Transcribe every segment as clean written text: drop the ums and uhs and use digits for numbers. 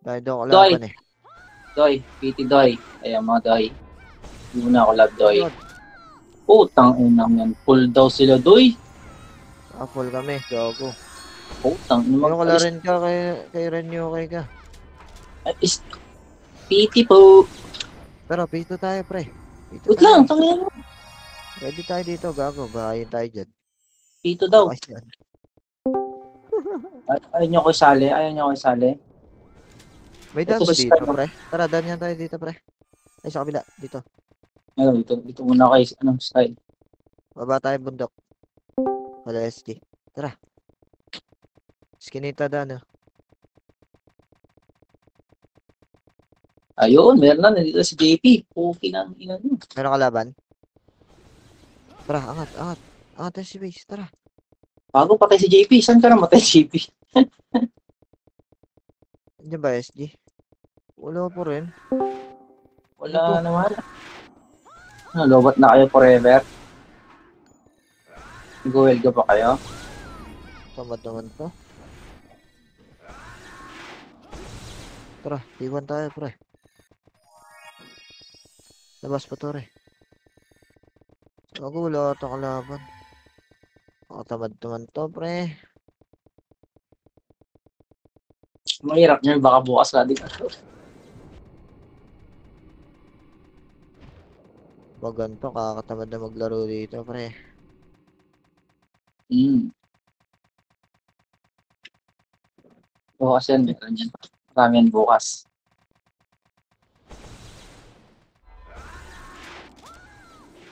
Dahil doon ko Doy. laban eh. Doy. PT Doy. Ayan mga Doy. Hindi mo na ako love Doy. Agad. Putang inang yan. Full daw sila Doy. Full kami. Gago. Putang inang Yung kala rin ka kay Renyo kay ka. PT po. Pero pito tayo pre. Pito Wait tayo. lang. Tangin mo. Ready tayo dito. Gago. Bahayin tayo dyan. PT daw. Bukas yan. Ayaw nyo ko isali. Ayaw nyo ko isali. May Ito daan ba si dito Sky. pre? Tara, daan yan tayo dito pre. Ay sa kabila. Dito. Ayun, dito muna kay anong Sky. Baba tayo bundok. Wala SG. Tara. Skinita daan Ayun, meron na. Nandito si JP. Okay na ang ina nyo. Meron ka laban? Tara, angat, angat. Angat tayo si base. Tara. Bago patay si JP. Saan ka namatay si JP? Andiyan ba SG? Wala po rin. Wala naman. Lobat na kayo forever? Nag-welga pa kayo? Tamad naman to. Tara, iwan tayo pre. Labas pa to re. Ako wala ata kalaban. Tamad naman to pre. Mahirap nyo. Baka bukas ka din. Pag ganito, kakatamad na maglaro dito pre. Bukas yan. Meron yan. Marami yan bukas.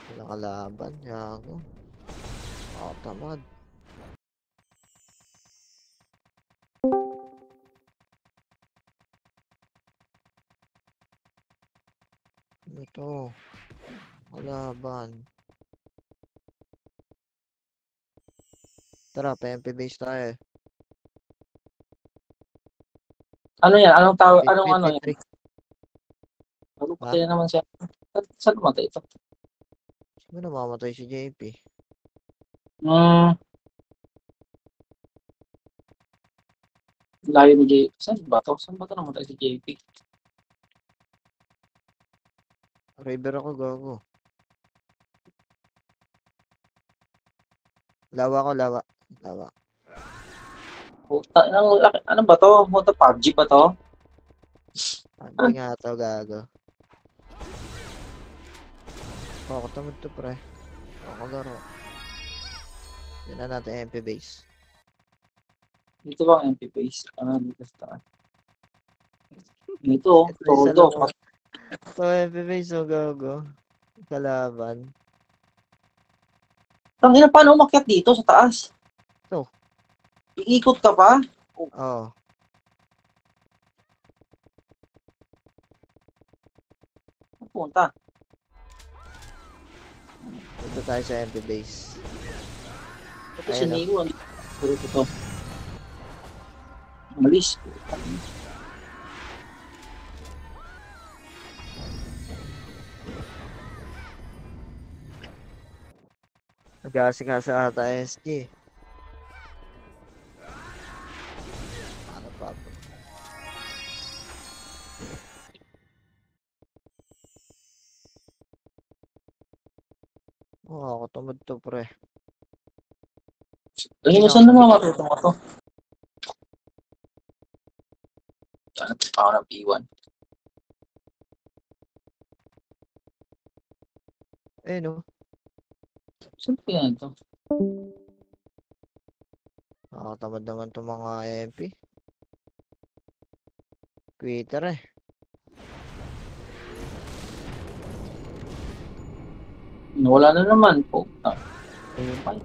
Walang kalaban. Yago. Tamad. Ito. Kalaban. Tara, PMP base tayo. Ano yan? Anong tawag? Anong ano yan? 53. Bago patay na naman siya. Saan namatay ito? Sino namamatay si JP? Layo ni JP. Saan ba ito? Saan ba ito namatay si JP? River ako, gago. Lawa ko, lawa. Lawa. Puta, ano ba to? Puta, PUBG pa to? Hindi nga ito, gago. Katamad to, pre. Ako laro. Yan na natin MP base. Dito ba ang MP base? Dito sa taas. Dito, todo. Ito, MP base, gago. Kalaban. Tangina, paano umakyat dito sa taas? Ito. Iikot ka pa? Oo. Punta. Dito tayo sa MP base. Ito si Neo. Puro ito. Malis. Nag-aasik-asa ata SG. Ano pa po? Ako tamad to, pre. Saan naman matutong ito? Saan ako ng P1? No. Saan pa yan ito? Tamad naman itong mga MP. Quitter eh. Wala na naman po. Ayun pa.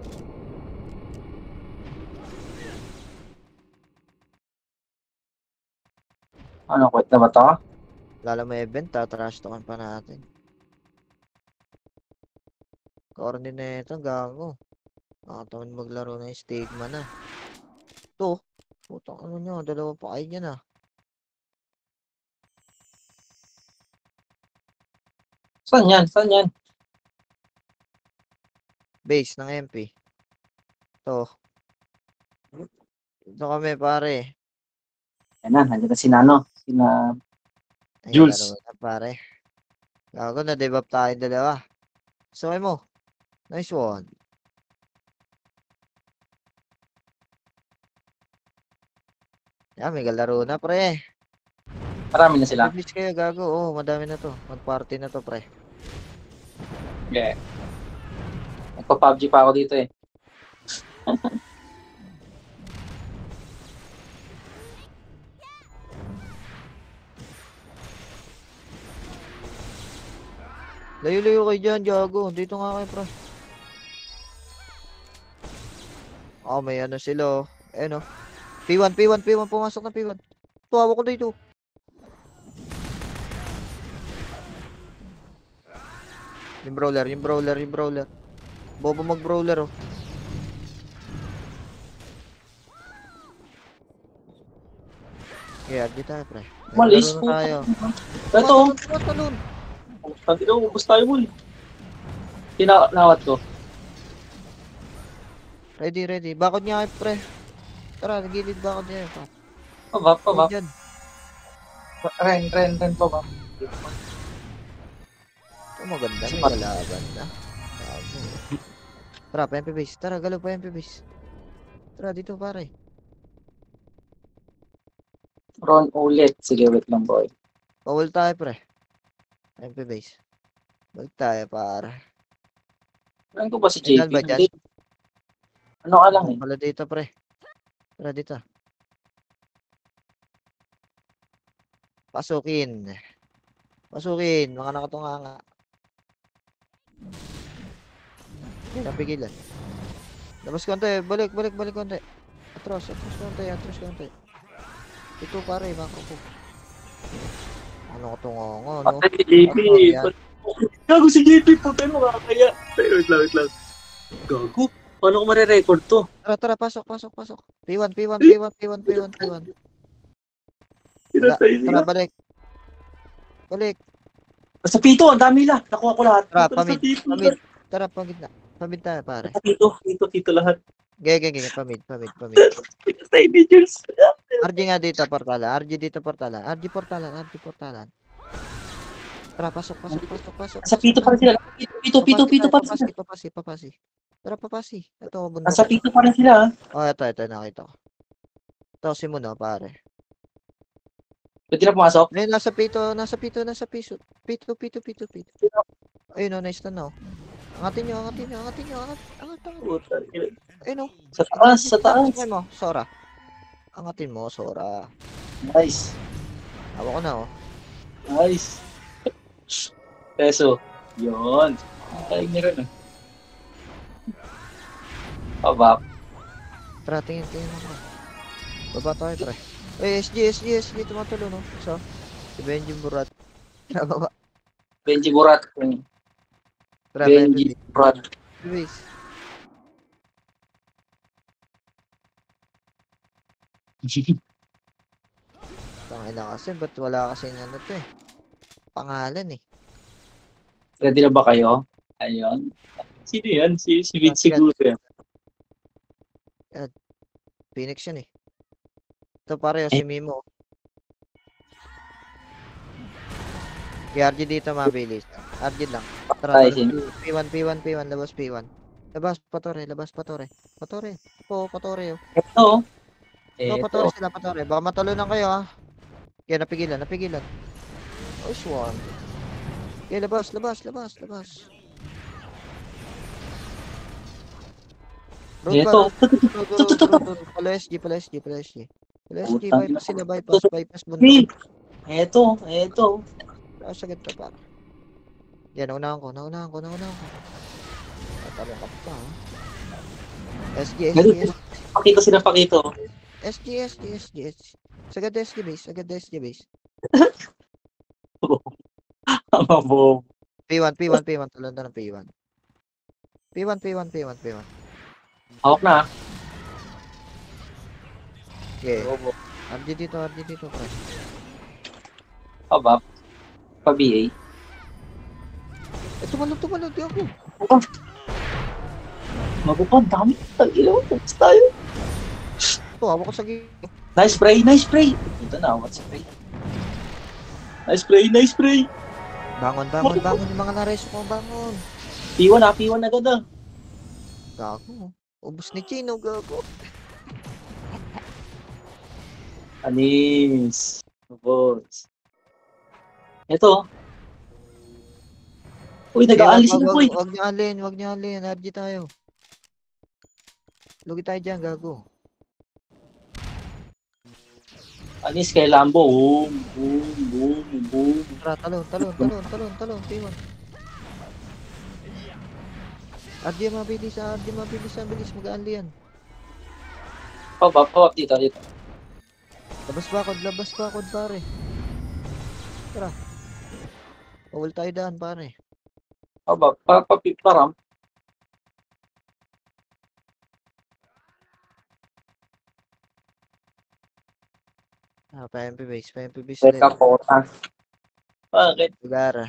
Ano, quit na ba ito? Lalo may event, tatrash talkan pa natin. Corny na ito, gago. Nakatamad maglaro ng stigma na. Ito, putang ano nyo, dalawa pa kayo dyan Saan yan? Saan yan? Base ng MP. Ito. Ito kami, pare. Yan na, nandiyan na si Nano. Sina Ay, Jules. laro na, pare. Gago na, debuff tayong dalawa. Sakay mo. Nice one. Yan, may galaro na, pre. Marami na sila. Bibilis kayo, gago. Oo, madami na to. Mag-party na to, pre. Yeah. Nagpa-PUBG pa ako dito eh. Layo-layo kayo dyan, gago. Dito nga kayo, pre. Oh, may ano sila, oh. Ayan, oh. P1, P1, P1. Pumasok na P1. Tuwawa ko dito. Yung brawler. Bobo mag-brawler, oh. Yeah, di tayo, pre. Malis Naglaro po. na tayo. Ito. Talon. Pag ito, ubus tayo mo eh. Tinawat ko. Ready. Bakod niya kayo, pre. Tara, nagilid bakod niya. Pabap. Dyan. Ren pa ba? Ito maganda. May Sapat. kalaban na. Tara, pa MP base. Tara, galaw pa MP base. Tara, dito, pare. Ron ulit. Sige, wait lang boy. Bawal tayo, pre. MP base. Balik tayo, pare. Ano ko ba si Kailan JP? ba dyan? Hindi. Ano ka lang eh. Wala dito, pre. Tara, dito. Pasukin. Mga nakatunganga. Hindi, napigilan. Labas konti. Balik konti. Atros konti. Ito, pare, mako ko. Ano katunganga, no? Patay si JP. Yan. Gago si JP. Putay mo kaya. Wait lang. Gago. Paano ko marirecord to? Tara, pasok. P1. Pinatay Tara, nila. balik. Sa pito, ang dami la. Nakuha ko lahat. Tara, Sa pamid. pito. Tara, pagitna. Pamid tayo, pare. Sa pito lahat. Gaya, pamid. Pinatay ni Jules. RG nga dito, portalan. RG portalan. Tara, pasok. Sa pito pa rin sila. Pito pa rin sila. Papasi. Tara, papasi. Ito, bundok. Nasa pito pa rin sila. Oh, ito, nakita ko. Ito, si Muno, pare. Pwede na pumasok? Ayun, nasa pito. Pito. Ayun, oh, nice na, oh. Angatin nyo. Angat. Ayun, oh. Sa taas. Angatin mo, Sora. Angatin mo, Sora. Nice. Hawa ko na, oh. Nice. Peso. Yun. Tayo niya rin. Pabap. Tara, tingin ako. Baba tayo, pre. Ay, SG, tumatulo, no? So, si Benji Burat. Tara, baba. Benji Burat. Tara, Benji Burat. Base. Tangina kasi, ba't wala kasing ano to eh? Pangalan eh. Ready na ba kayo? Ayun. Sino yan? Si Vince siguro yan. Phoenix yan eh. Ito pareho si Mimo. Kay RG dito mabilis. RG lang. Tara, Ay, sino? P1, labas P1. Labas, patore. Oo, patore oh. Ito. Oo, patore sila, patore. Baka matalunan kayo ha. Kaya napigilan. Oh, swan. Kaya labas. Ito. Pala SG. Bypass sila, bypass Hey. bundok. Ito. Sagad ka para. Yan, naunahan ko. Tatalong ka pa, ha? SG. Pakito sila pakito. SG. Sagad SG base. Tama po. P1. Talon na ng P1. P1. Hawak na. Okay. RG dito, pre. Pabap. Pa-BA. Tumalog di ako. Magupad. Dami. Tag-ilaw. Tapos tayo. Ito, hawak ko sa gilid. Nice spray. Ito na. What's spray? Nice spray, nice spray. Bangon, bangon, bangon yung mga nareso ko, bangon. P1 agad ah. Gago. Ubus ni Chino, gago. Anis. Boss. Ito. Uy, nag-aalis Wag, na wag, po eh. wag niyo alin, wag niyo alin. RG tayo. Lugi tayo dyan, gago. Anis kay Lambo. Boom, boom, boom, boom. Tara, talon, talon, talon, talon, talon. P1. RG mabilis, RG mabilis, mabilis. Mag-aali yan. Pabab dito. Labas bakod, pare. Tara. Bawal tayo daan, pare. Pabab, param. Pa-MP base Teka ulit. po. Bakit? Lugar.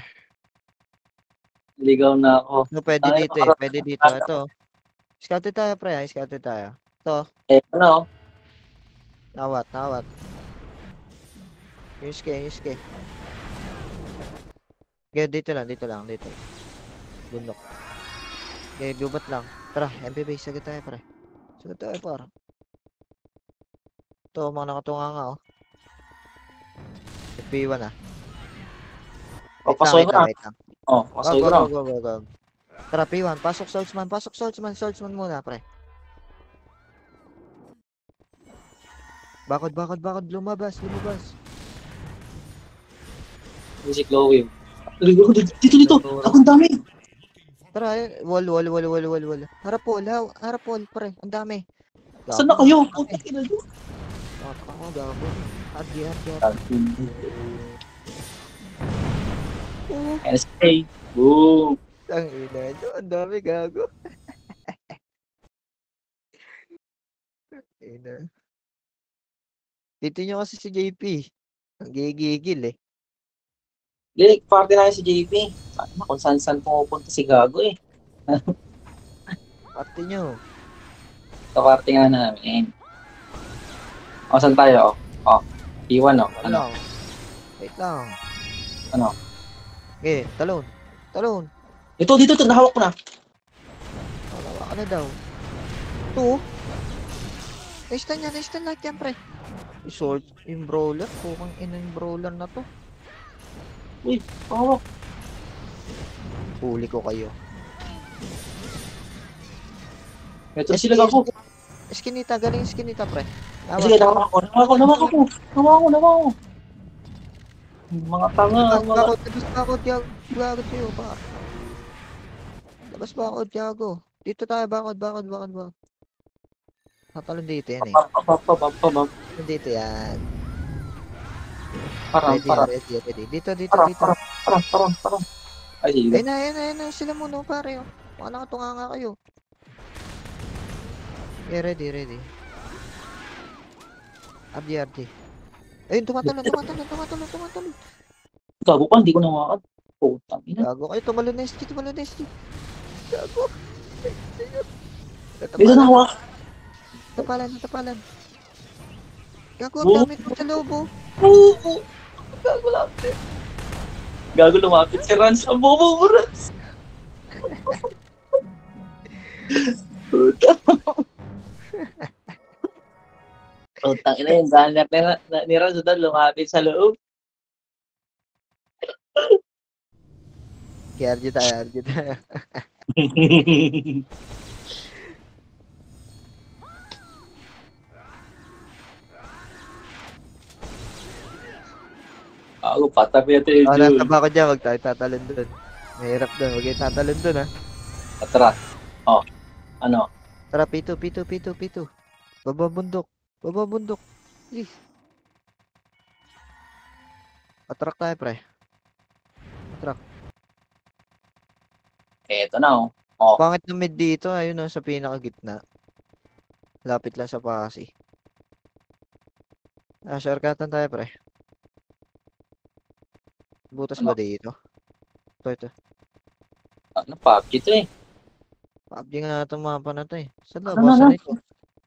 Ligaw na ako. No, pwede Ay, dito eh. Pwede dito. Ito. Scouted tayo, pre. Scouted tayo. Ito. ano? Nawat. Use ke. Okay, dito lang. Bundok. Okay, gubat lang. Tara, MP base. Sagad tayo, pre. Para. Ito, mga nakatunga nga, oh. FP1 ah. Papasoy ko na. Wait lang. Pasoy ko na. Go. Tara, P1. Pasok swordsman muna, pre. Bakod. Lumabas. Music glowing. Dito. Ang dami. Tara, wall. Harap wall, pre. Ang dami. Saan na kayo? Putak ina nyo. Ako, gago. Adi. NSA. Boom. Ang ina nyo. Ang dami, gago. Ina. Dito nyo kasi si JP. Ang gigigil eh. Lilik, party na si JP. Saan na kung saan pumupunta si Gago eh. Pati nyo. Sa party nga namin. Saan tayo? P1 Ano? Wait lang. Ano? Okay, talon. Dito, nahawak ko na. Wala ka na daw. Ito. Naistan lahat yan, pre. Yung brawler. Pukang ina yung brawler na to. Uy, hawak. Huli ko kayo. Ito sila Gago. Eskinita, galing eskinita, pre. Sige, nawa ko. Mga tanga. Bakod kayo, pa. Labas bakod, Tiago. Dito tayo, bakod. Tatalon dito yan eh. Pabab. Dito yan. Parang. Ready. Dito. Parang. Ay, sige. Ayun na. Sila muna, pare. Mga nakatunga nga kayo. Yeah, ready. RD. Ayun, tumatalon. Gago pa, hindi ko nawakan. Putang ina. Gago kayo, tumalon na SG. Gago. Dito na hawak. Tapalan. Gago, ang dami ko sa loob, oh. Gago lang. Gago lumapit si Rans. Ang bobo mo, Rans. Putang ina yung banner ni Rans doon lumapit sa loob. Kaya RG tayo. Ako, patabi natin yung Nasa June. ba ako dyan, wag tayo tatalon dun. Mahirap dun, wag tayo tatalon dun, ha. Atras. Ano? Tara, P2. Baba bundok. Please. Attract tayo, pre. Eto na, Pangit na mid dito, ayun sa pinakagitna. Lapit lang sa pasi. Shortcutan tayo, pre. Butas ba dito? Ito. Ano, PUBG to eh. PUBG nga itong mapa na to eh. Saan Ano, labasan ito?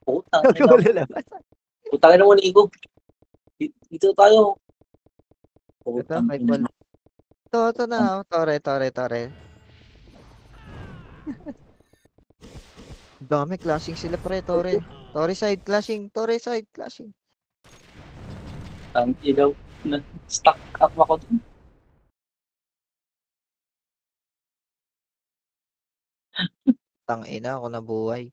Putang ina. Wala labasan. Putang ina mo, Nico. Dito tayo. Ito, kay Paul. Ito na. Tore, tore, tore. Dami, clashing sila pre, tore. Tore side, clashing. Tore side, clashing. Ang ilaw. Stuck up ako dun. Tangina ako nabuhay.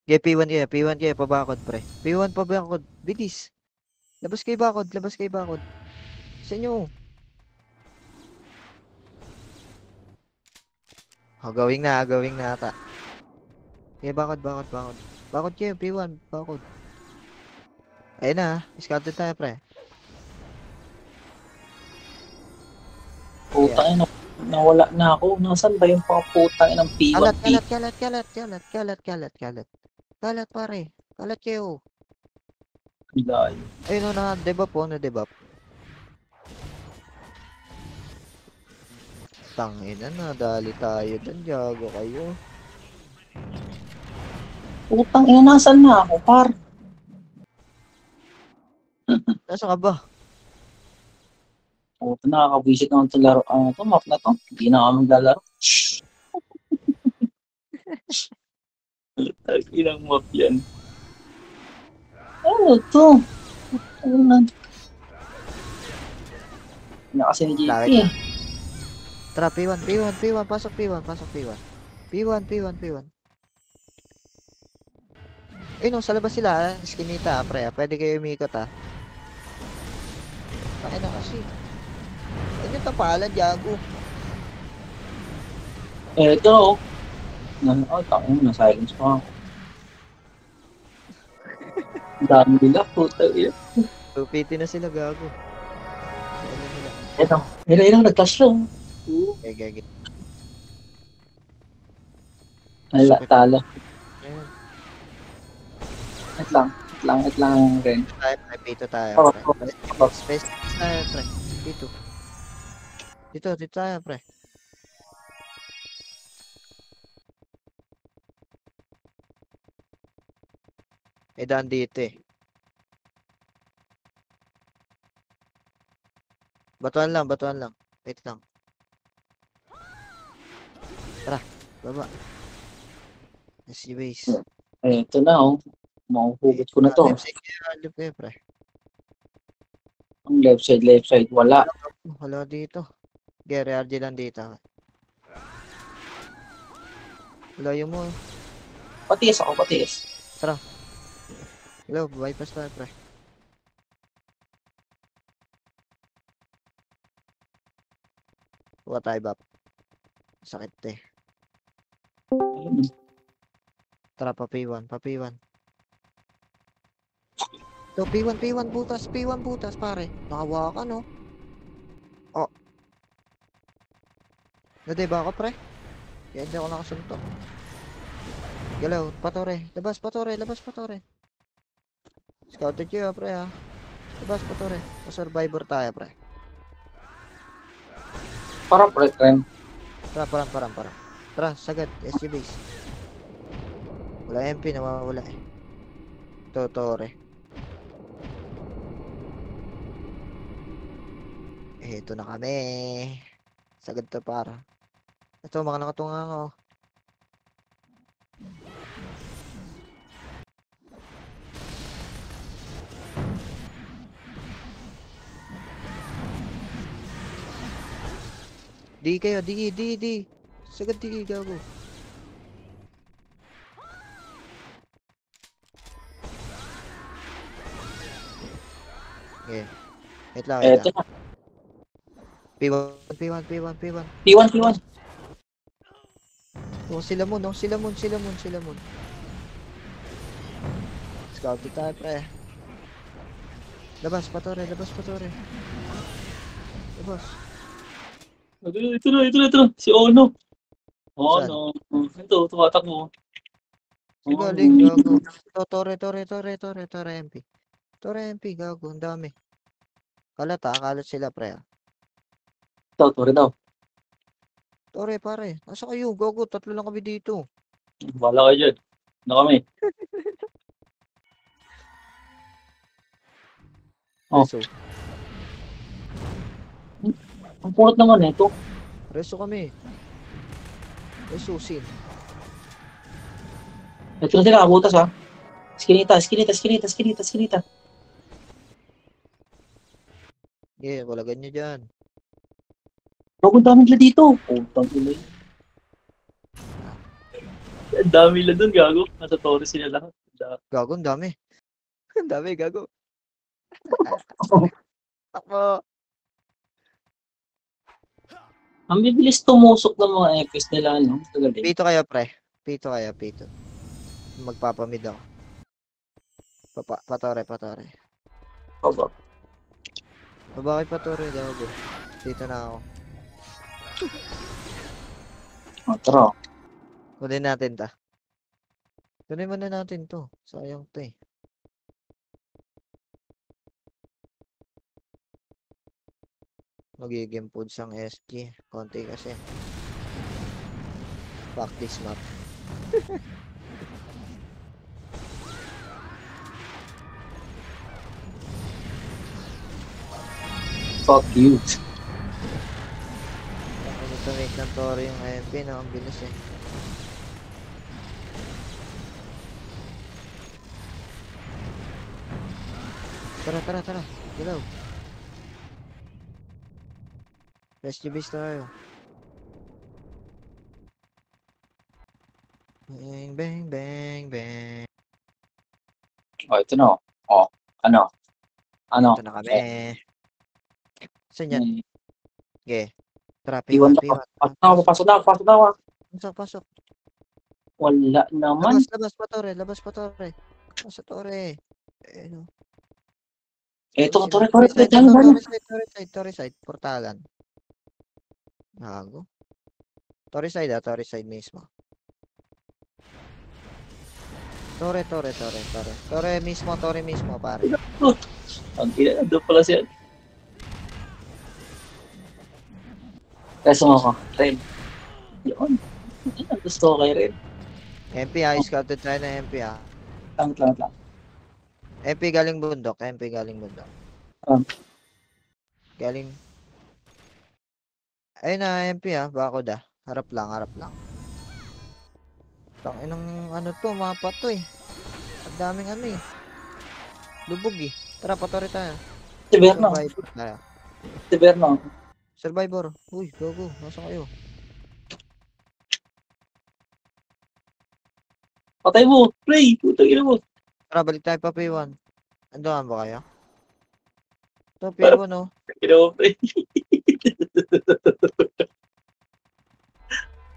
P1 kayo, P1 kayo, pabakod pre. P1 pabakod, bilis. Labas kayo bakod, labas kayo bakod. Sa inyo. Gawing na ata. Okay, bakod, bakod, bakod. Bakod kayo, P1, bakod. Ayun na, scouted tayo pre. Putang ina. Nawala na ako. Nasaan ba yung putang ng P1? Kalat, kalat, kalat, kalat, kalat, kalat, kalat, kalat. Kalat pare, kalat kayo. Layo. Ayun na, debuff po, na-debuff. Tangina na, dali tayo dyan, gago kayo. Putang ina, nasaan na ako, par? Nasa ka ba? Puta, nakaka-visit naman itong laro. Ano to, map na to. Hindi na kami maglalaro. Ilang map yan. Ano to? Ano na? Ano kasi ni JP Bakit? eh. Tara, P1, P1, P1, pasok P1, pasok P1. P1, P1, P1. Eh, no, sa labas sila, skinita, pre. Pwede kayo umikot, ha. Bakit na kasi? Ano yung tapalan, Diago? Eh, ito oh. Oh, taong na silence pa ako. Ang dami nila, puta yun. Tupiti na sila, gago. Ano nila? Ito, ilang nag-clash lang. Okay, okay. Ala, Sakit. talo. Ayun. Wait lang rin. Tayo, pre. Pito tayo, Oh, pre. oh. Space tayo, pre. Dito. Dito tayo, pre. Eh, daan dito eh. Batuan lang, batuan lang. Wait lang. Tara, baba. SC base. Eh, ito na oh. Mahuhugot ko na to. Left side kayo, pre. Ang left side, wala. Wala dito. Gary RG lang dito. Layo mo. Patiis ako, patiis. Hello, bypass tayo, pre. Huwag tayo, bap. Sakit eh. Tara, pa P1, pa P1. So, P1 butas, pare. Nakawa ka, no? Oh. Nadiba ako, pre. Kaya hindi ako nakasuntok. Galaw, patore. Labas, patore. Scouted kayo, pre, ha. Labas, patore. Pa-survivor tayo, pre. Parang pre-trend. Tara. Tara, sagad. SG base. Wala MP, nawawala eh. Totore. Ito na kami. Sagad to para. Ito, mga nakatunga ako. Di kayo, di. Sagad di, gago. Okay. Wait lang. Ito na. P1. P1. Oh, sila mo. Scouted tayo, pre. Labas, patore. Labas. Ito na. Si Ono. Saan? Ono. Ito, tumatakbo. Si galing, gago. Ito, tore, MP. Tore, MP, gago. Ang dami. Kalat sila, pre. Ito, tore daw. Tore, pare. Nasa kayo, gago. 3 lang kami dito. Wala kayo dyan. Na kami. Oh. So, Ang pulot naman eh, ito. Reso kami. Resusin. Ito na sila, abutas ha. Skinita. Yeah, wala ganyan dyan. Ang dami nila dito. Putang ina yun. Ang dami nila dun, gago. Nasa Torres sila lahat. Gago, ang dami. Ang dami, gago. Takbo. Ang bibilis tumusok ng mga FS nila, ano? Tagaling. Pito kaya, pre. Pito. Magpapamid ako. Patore. Baba. Babakay patore, gago. Dito na ako. Tara. Kunin natin ta. Kunin muna natin to. Sayang to eh. Magiging foods ang SG. Konti kasi. Fuck this map. Fuck you. Ano to make ng Toro yung MP na ang bilis eh. Tara. Galaw. SG base tayo. Bang. Oh, ito na. Oh, ano? Ito na kami. Saan yan? Okay. Tara, Iwan P1. Pasok na. Pasok. Wala naman. Labas pa, Tore. Nasa Tore. Ano? Ito, Torre. Torre side. Portalan. Gago. Torre side mismo. Torre mismo, pare. Ang ina, doon pala siya. Kaso ako, Red. Yun. Gusto ko kay Red. MP scouted tayo na MP Lang. MP galing bundok. Galing. Ayun na, MP bako da. Harap lang. Tanginang ano to, mapa to eh. Ang daming ano eh. Lubog eh. Tara, patore tayo. Survivor. Uy, go. Nasa kayo? Patay mo, Ray. Putang ina mo. Tara, balik tayo pa P1. Andoan ba kayo? Ito, P1 no? Ina mo, Ray.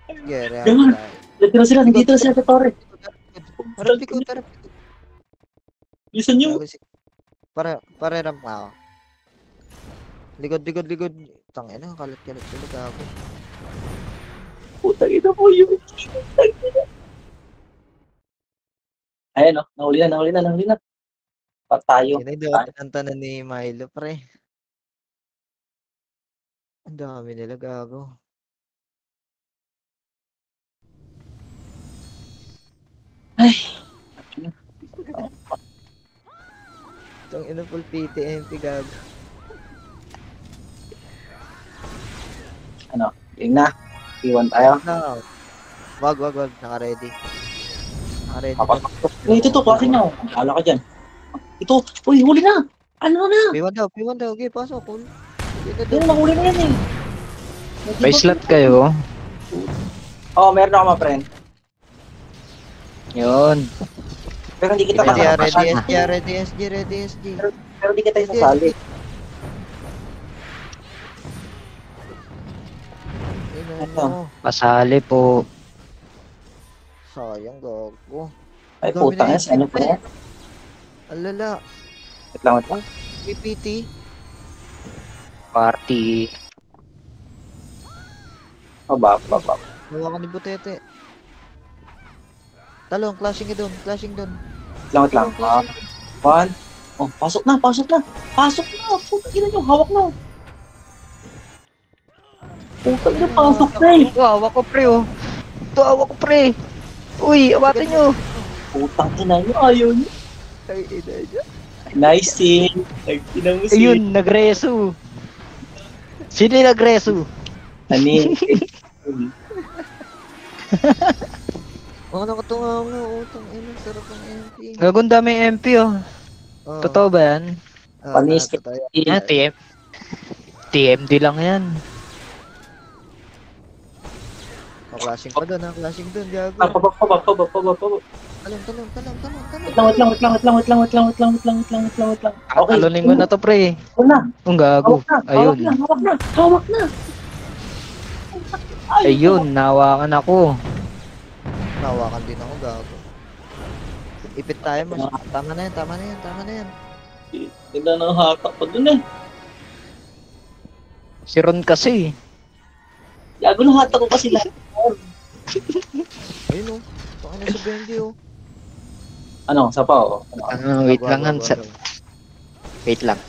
Sige, react tayo. Nandito sila sa Torre. Harap ko. Listen nyo. Para ramp na ako. Likod. Tangina, kalat sila gago. Putang ina mo yun. Ayan o, nahuli na. Patayo. Kinagdawa ni Milo, pre. Ang dami nila gago. Ay. Itong ina full PTMP gago. Ano, yung na. Iwan tayo. No. Wag. Naka-ready. Ito to, kasi nyo. Hala ka dyan. Ito, uy, huli na. Ano na? P1 daw. Okay, pasok. Cool. Yan, nahuli na yan eh. May slot kayo. Oo, meron ako, my friend. Yun. Pero hindi kita Ready SG. Pero hindi kita isasali. Ano? Pasali po. Sayang gago. Ay, putang yan. Ano po yan? Alala. Wait lang. PPT. Party. Baba. Hawakan ni Butete. Talong, clashing doon. Wait lang. One. Oh, pasok na. Putang ina nyo, hawak na. Putang ina, pasok na eh. Hawak ko pre. Uy, awatin nyo. Putang ina nyo, ayaw nyo. Ay, ina niya. Nice scene. Nagtinang mo scene. Ayun, nagreso. Sino yung nagreso? Ani. Oh, nakatunga nga. Utang ina. Sarap ng MP. Gagong dami MP oh. Oh. Totoo ba yan? Panis ka. Totoo. Ah, TMD lang yan. Klaseng pa doon, klaseng doon, gago. Pababa. Talong. Wait lang. Okay. Talunin mo na to pre. Ako na. Ang gago. Ayun. Hawak na. Ayun, nawakan ako. Nawakan din ako, gago. Ipit tayo, mas. Tama na yan. Ganda ng hatak pa dun eh. Si Ron kasi. Gago ng hatak ko kasi lahat. Ayun, oh. Baka na sa Benji, oh. Ano, sa pa oh. Wait lang han. Wait lang.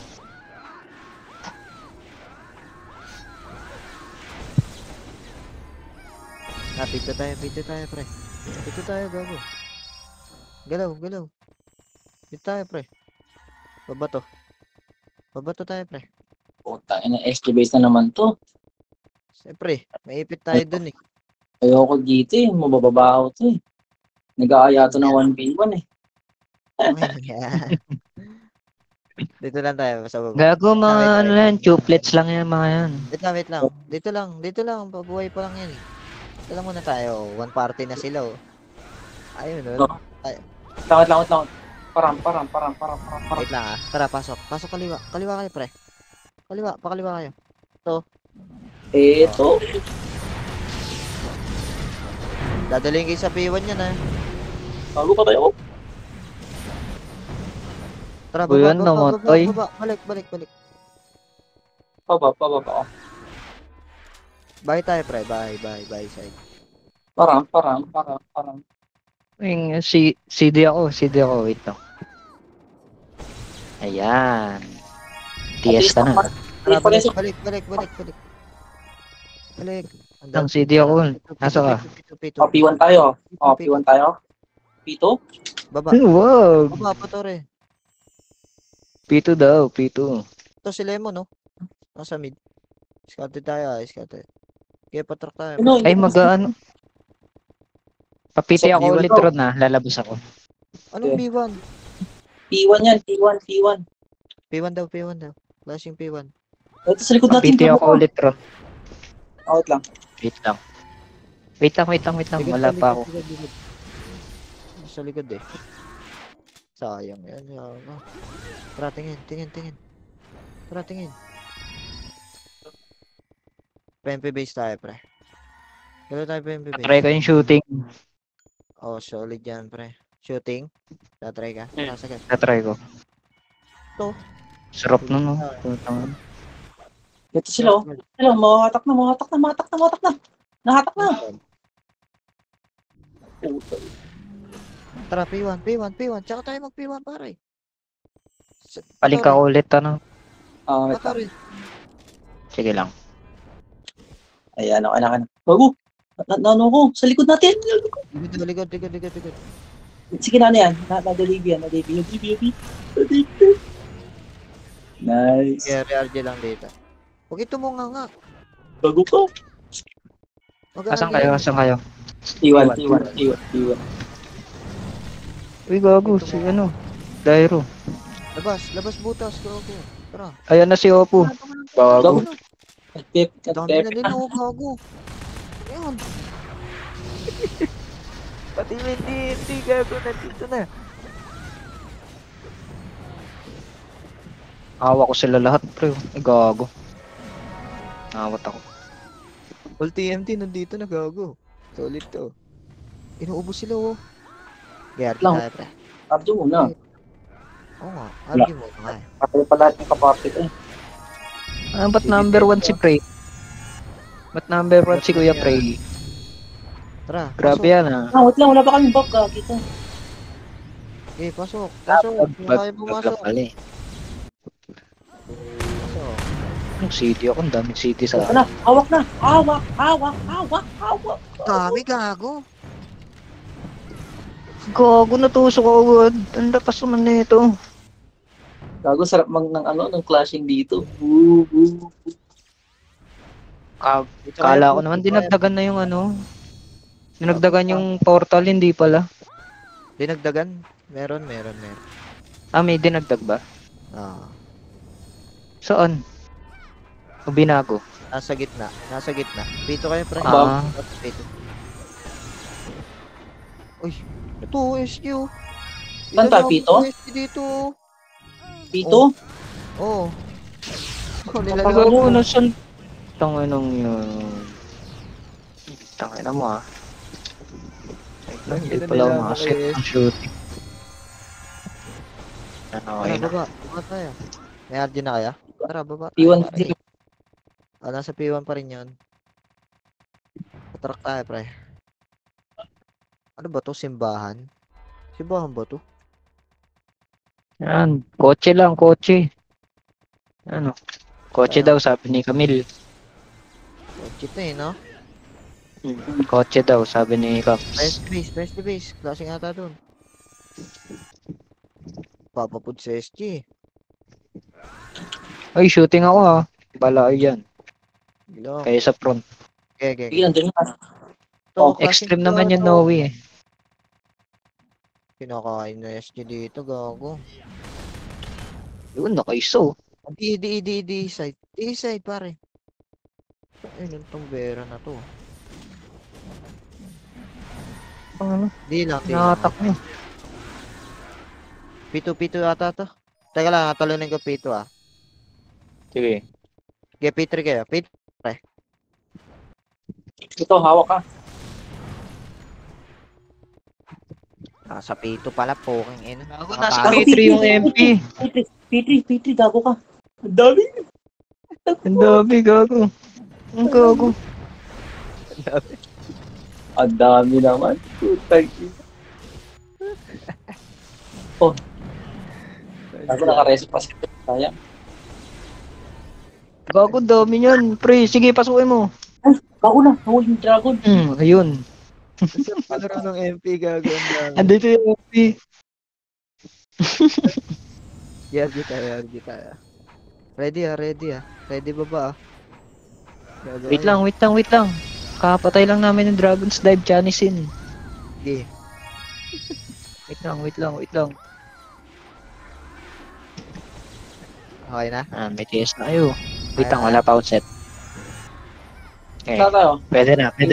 Pito tayo, pre. Pito tayo, gago. Galaw. Pito tayo, pre. Babato tayo, pre. Puta, ina SG base na naman to. Siyempre, may ipit tayo dun, eh. Ayoko dito eh, mabababaw to eh. Nag-aaya to ng 1v1 eh. Dito lang tayo, sa baba. Gago mga ano yan, chuplets lang yan mga yan. Wait lang. Dito lang. Pabuhay pa lang yan, eh. Dito lang muna tayo. One party na sila, oh. Ayun, oh. Wait lang. Param. Wait lang, ah. Tara, pasok. Pasok kaliwa. Kaliwa kayo, pre. Pakaliwa kayo. Eto. Dadalhin kayo sa P1 yan, ah. Bago pa tayo. Tara, Uy, yan namatay. baba. Balik. Pababa. Bye tayo, pre. Bye, side. Param. Yung CD ako, wait lang. Ayan. TS ka na. Tara, Balik. Balik. Ang CD ako. Nasa ka? Pito. P1 tayo. P1 tayo. P2? Baba. Wag. Baba pa to, re. P2 daw, P2. Ito si Lemon, no? Nasa mid. Scouted tayo, scouted. Kaya patrack tayo. Ano? Ay, mag-ano? Papiti ako B1 ulit to. ron na, lalabas ako. Anong B1? P1 yan. P1. P1 daw. Flashing P1. Ito sa likod natin. Papiti ako ulit ron. Out lang. Wait lang. Wala pa ako. Likod. Sa likod, eh. Sayang yan. Tara, tingin. Tara, tingin. PMP base tayo, pre. Gano'n tayo PMP base. Try ko yung shooting. Oh, solid yan, pre. Shooting. Tatry ka. Nasagad. Try ko. To. Sarap na no. Ito sila oh. Hello, mahatak na. Nahatak na. Tara, P1. Tsaka tayo mag-P1, pare. Paling ka ulit ano. Pare. Sige lang. Ayan, okay na. Bago. Ano ko? Sa likod natin. Likod. Sige na yan. Na-delivery. Nice. Yeah, RJ lang dito. Huwag ito mo nga. Bago ko. Asan kayo? T1. Uy, gago. Si ano? Dairo. Labas butas. Gago. Tara. Ayan na si Oppo. Gago. Dami na nila, gago. Ayun. Pati hindi gago. Nandito na. Awa ko sila lahat, pre. Ay, gago. Nawat ako. All TMT nandito na, gago. Solid to. Inuubos sila, oh. Gaya, Lang. tayo, pre. Abdo muna. Oo nga, argue mo nga. Patay pa lahat ng kapatid eh. Ba't number 1 si Prey? Ba't number 1 si Kuya Prey? Tara, Grabe yan ah. Wait lang. Wala pa kami buff ka. Kita. Okay, pasok. Kung kaya pumasok. Pasok. Pasok. Ang CD ako, ang daming CD sa Ano? Hawak na. Hawak. Dami, gago. Gago, natusok ako agad. Ang lakas naman na ito. Gago, sarap ng clashing dito. Dito kayo, Kala ko puto, naman dito kayo. dinagdagan na yung ano. Dinagdagan yung portal, hindi pala. Dinagdagan? Meron. Ah, may dinagdag ba? Ah, Saan? O binago? nasa gitna. Pito kayo, pre. Ah. Pito. Uy, ito, SQ. Saan tayo, Pito? SQ dito. Pito? Oo. Oh, Pagawa nilagyan ko ko. na saan? Tanginang yun. Tangina mo ah. Hindi Ina pala ako nila nakaset ako, ng shooting. Ano, Tara, okay na. baba. Baba tayo. May RG na kaya? Tara, baba tayo. P1 pre. Nasa P1 pa rin yun. Patrak tayo, pre. Ano ba to? Simbahan? Simbahan ba to? Yan, kotse lang, kotse. Ano? Kotse Kaya, daw, sabi ni Camille. kotse to no? Kotse daw, sabi ni Caps. Best base. Klaseng ata dun. Papapud sa SG. Ay, shooting ako ah. Bala kayo dyan. Bilo. Kaya sa front. Okay. Sige, nandun na. To, Extreme naman yung Noe eh. Kinakain na SG dito, gago. Yun, nakaiso. Di side. Di side, pare. Ayun, itong Vera na to. Ano? Di lang. Nakatak niya. Pito ata to. Teka lang, talunin ko Pito ah. Sige. Okay, P3 kayo. Pito. Ito, hawak ka. Sa Pito pala, poking ina. Ako, Nakapalo. nasa P3 yung MP. P3, gago ka. Ang dami. Ang dami, gago. Ang gago. Ang dami naman. Putang ina. Oh. Gago, nakareso pa siya. Sayang. Gago, dami niyan. Pre, sige, pasukin mo. Gago na, nahuli yung dragon. Ayun. Palaro ng MP, gago. Ang dami. Andito yung MP. RG tayo. Ready ah. Ready baba ah. Gago, Wait ayun. lang. Kapatay lang namin yung Dragon's Dive Janisin. Sige. Wait lang. Okay na? Ah, may TS na kayo. Wait lang, wala pa akong set. Okay. Saan tayo? Pwede na. P3.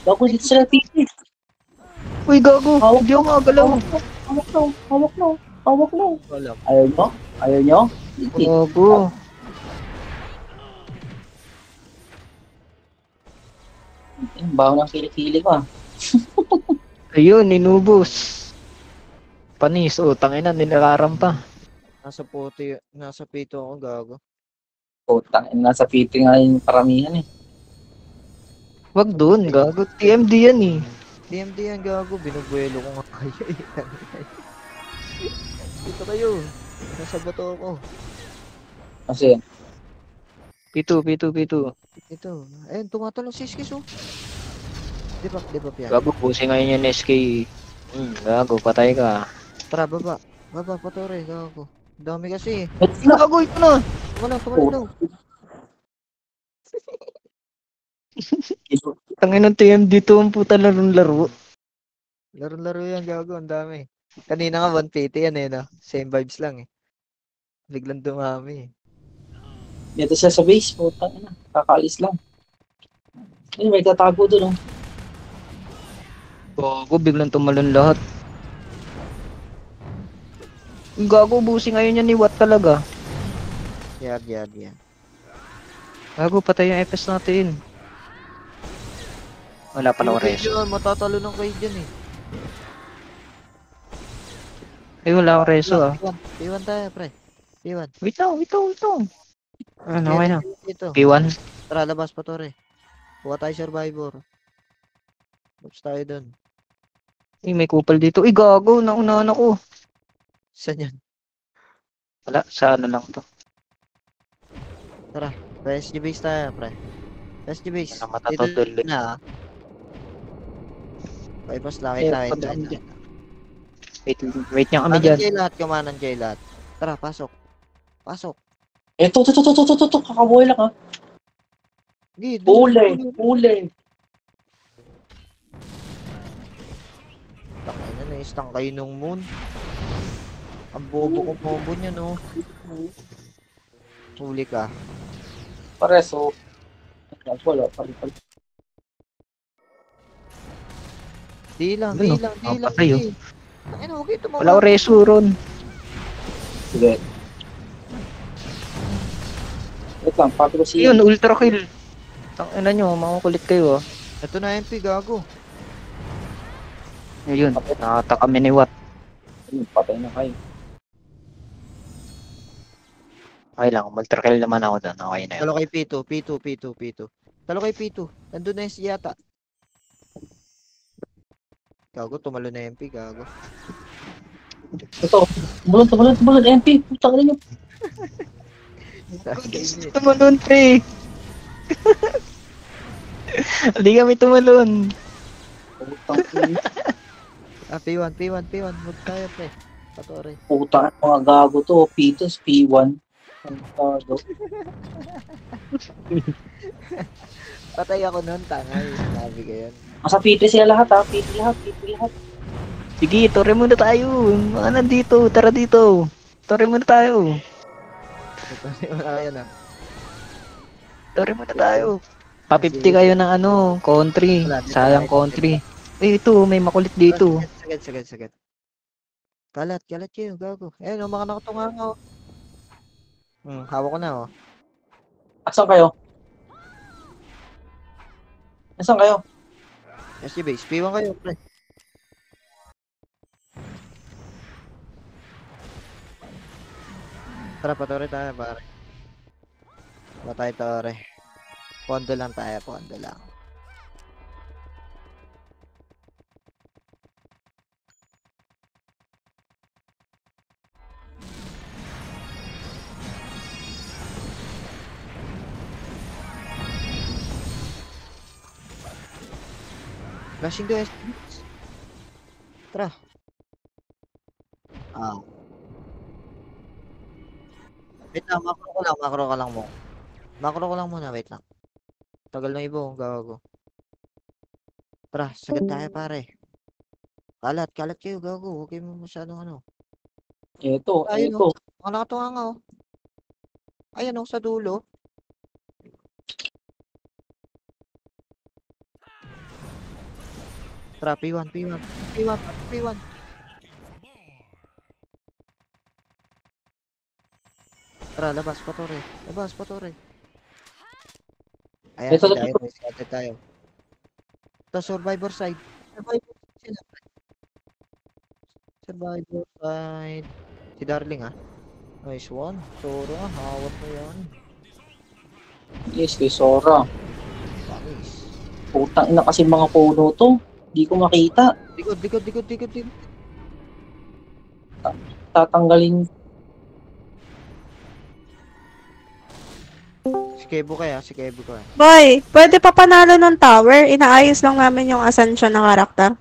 Gago, dito sila P3. Uy, gago. Hindi ako makagalaw. Hawak na. Wala. Ayaw nyo? P3. Gago. Baho ng kilikili ko ah. Ayun, inubos. Panis, tangina, nilakaram pa. Nasa Pito ako, gago. Putang ina, nasa P3 nga yung paramihan eh. Wag dun, gago. TMD yan eh. TMD yan, gago. Binubuelo ko nga kayo. Dito kayo. Nasa bato ako. Kasi, P2. Ito. Ayun, tumatalong si Skis oh. Di ba piyan? Gago, busi ngayon yung SK. Gago, patay ka. Tara, baba. Baba, patore, gago. Dami kasi. Gago, ito na. Tumalong. Tangin ng TMD to, ang puta laro. Laro yan, gago. Ang dami. Kanina nga 150 yan no? Same vibes lang eh. Biglang dumami eh. dito siya sa base, putang ina. Kakaalis lang. Ayun, may tatago doon oh. Gago, biglang tumalon lahat. Gago, busi ngayon yan ni Watt talaga. Yan. Gago, patay yung FS natin. Wala pala ko reso. Yun, matatalo ng kayo dyan eh. Ay, wala akong reso ah. P1 tayo, pre. P1. Wait lang. Ano, okay na. Dito. P1. Tara, labas pa, tore. Kuha tayo survivor. Loops tayo dun. Ay, may kupal dito. Ay, gago, naunahan ako. Saan yan? Wala, sa ano lang to. PSG base tayo, pre. PSG base. Wala matatotol. Dito na, ah. Bypass lang, Eh, kita. padaan dyan. Wait niya kami dyan. Kamanan J lahat. Tara, pasok. Ito. Kakabuhay lang, ha. Sige, Huli. Tangin na, na-stun kayo nung moon. Ang bobo ko combo niya, no? Huli ka. Pareso. Wala, pari. Di lang. patay, oh. di. Tangin na, huwag kayo tumawa. Wala ko reso ron. Sige. Wait lang, papi ko si... Yun, ultra kill. Tangina nyo, makukulit kayo ah. Ito na MP, gago. Ayun, nakata kami ni Watt. Patay na kayo. Okay lang, ultra kill naman ako doon. Okay na yun. Talo kay P2. Talo kay P2. Nandun na yung yata. Gago, tumalo na MP, gago. Ito. Tumalon. MP. Putang ina nyo. Tumalon, pre! Hindi kami tumalon. Putang ina. P1. Move tayo, pre. Patore. Putang ina, mga gago to. P2, P1. Ang gago. Patay ako nun, tangay. Sabi ko yan. Nasa P3 sila lahat, ha. P3 lahat. Sige, tore muna tayo. Mga nandito, tara dito. Tore muna tayo. Ayan na. Tore muna tayo. Pa-50 kayo ng ano, country. Sayang country. Eh, ito, may makulit dito. Sagad. Kalat kayo, gago. Ayun, mga nakatunga. Hawak ko na, oh. Asan kayo? SG base, P1 kayo, pre. Tara, patore tayo, pare. Patay, tore. Pondo lang tayo. Flashing to SG base. Tara. Wait lang, makro ko lang mo. Makro ko lang muna, wait lang. Tagal na ibo, gago. Tara, sagad tayo, pare. Kalat kayo, gago. Huwag kayo masyadong ano. Ito. Mga nakatunga nga, oh. Ayan, oh, sa dulo. Tara, P1. Tara, labas, patore. Ayan, Ito, sila, ayun, may scattered tayo. Ito, survivor side. Survivor side. Si Darling, ah. Nice one. Soro, hawak mo yan. Yes, kay Sora. Panis. Putang ina kasi mga puno to. Di ko makita. Likod. Tatanggalin. Si Kebo kaya. Boy, pwede pa panalo ng tower? Inaayos lang namin yung ascension ng karakter.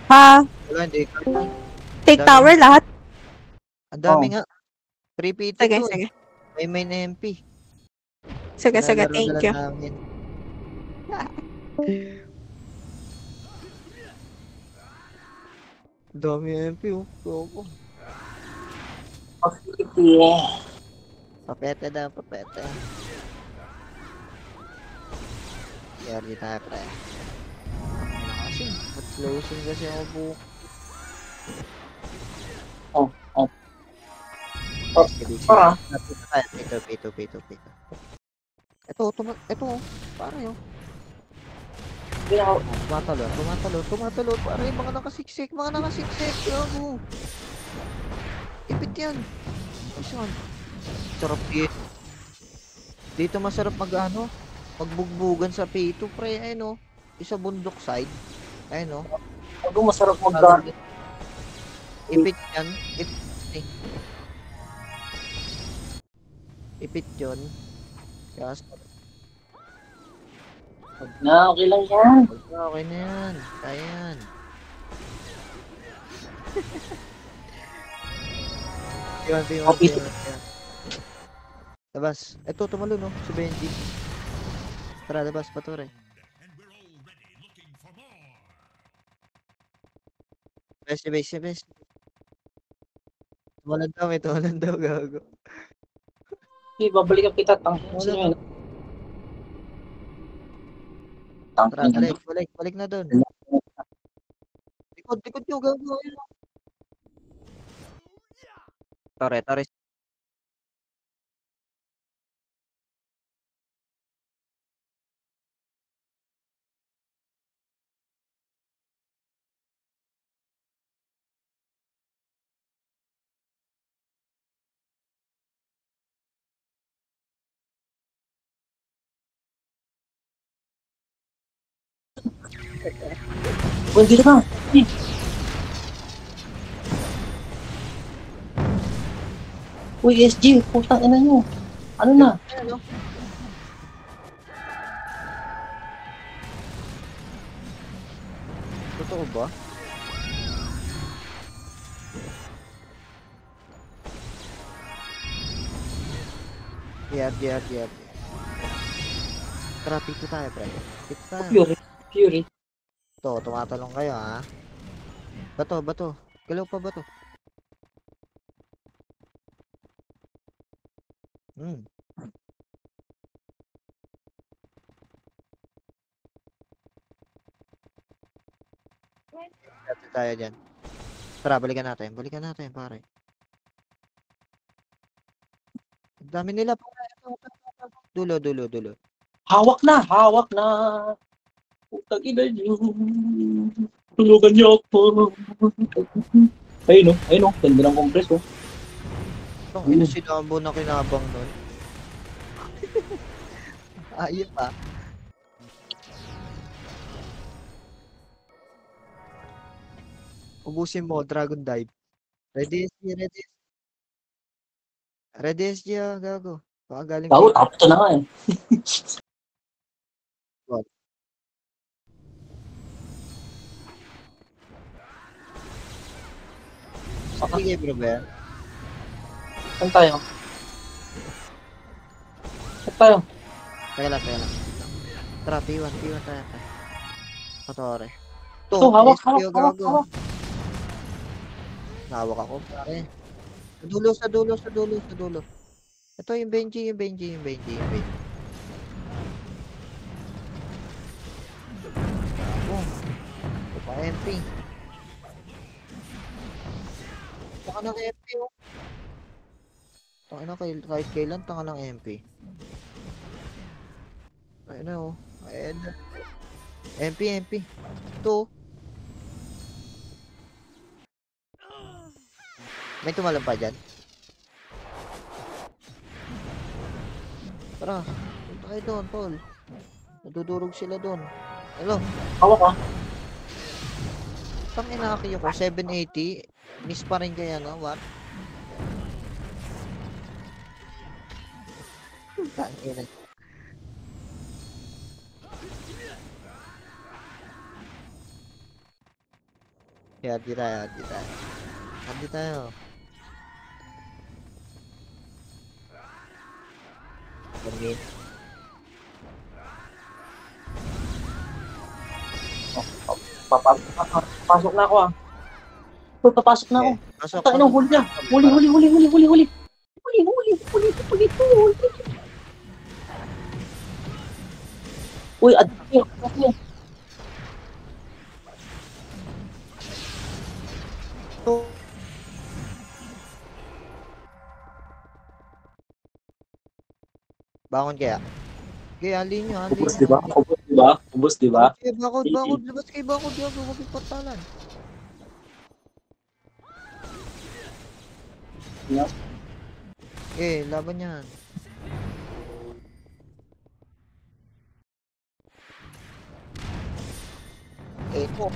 Ha? Wala, hindi. Take Dami. tower lahat? Ang dami nga. 3PT Sige, to, sige. May main MP. Sige, Pinalaro thank na you. lang namin. Dami MP, oh. Gogo. Papete. Yari tayo, pre. Kasi, ba't closing kasi ako buhok? Para. Pito. Ito, oh. Pare, oh. Tumatalo. Pare, mga nakasiksik. Gago. Ipit yan. Isan. Sarap yun. Dito masarap magbugbugan sa P2, pre. Ayun, oh. Isa bundok side. Ayun, oh. Ano masarap mag-garden? Ipit yan. Ipit yun. Kaya Wag na, okay lang yan. okay na yan. Kaya yan. P1. Labas. Ito, tumalo no, si Benji. Tara, labas, patore. Best. Tumalan daw, gago. Sige, babalikan kita. Tangin Wala sino na. yun. Tara, Tangin na. balik na doon. Likod nyo, gago. Ayun. Tore. Uy, dito na. Uy, SG, putang ina nyo. Ano na? Ano? Totoo ba? Yep. Tara, pito tayo, pre. Pito tayo. Fury. Ito, tumatalong kayo, ha? Bato. Galaw pa bato. Dito tayo dyan. Tara, balikan natin, pare. Ang dami nila, pare. Dulo. Hawak na. Putang ina nyo. Tulugan niyo ako. Ayun o. Ganda ng compress o. Itong ino si Lambo na kinabang nun. Ayun pa. Ubusin mo, Dragon Dive. Ready SG, gago. Baka galing Bago, tapos ito na nga eh. Sige, bro, ba yan? Saan tayo? Teka lang. Tara, P1 tayo. Patore. Ito, hawak. Gago. Nawak ako, pare. Sa dulo. Ito yung Benji. Oh, ito pa MP. Taka ng MP, oh. Kahit kailan, taka ng MP. Ayun na, oh. Ayun na. MP. Ito. May tumalang pa dyan. Tara, punta kayo doon, Paul. Nadudurog sila doon. Hello, Hawak ah. tang inaki ko, 780. Miss pa rin kaya, no? What? Tangina. Di tayo. Pagin. Papasok na ako ah. Uy, papasok na ako. Pasok. Tayo ng huli niya. Huli. Uy, admire. Bangon kaya. Okay, halin nyo. Ubus, di ba? Bakod. Labas kayo, bakod. Huwag yung portalan. Yeah. Okay, laban yan. Eko.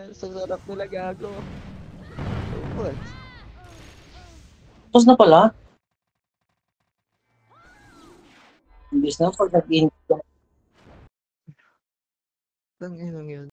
Sasarap nila gago. What? Tapos na pala. Imbis na pag nag-in Tangina yun.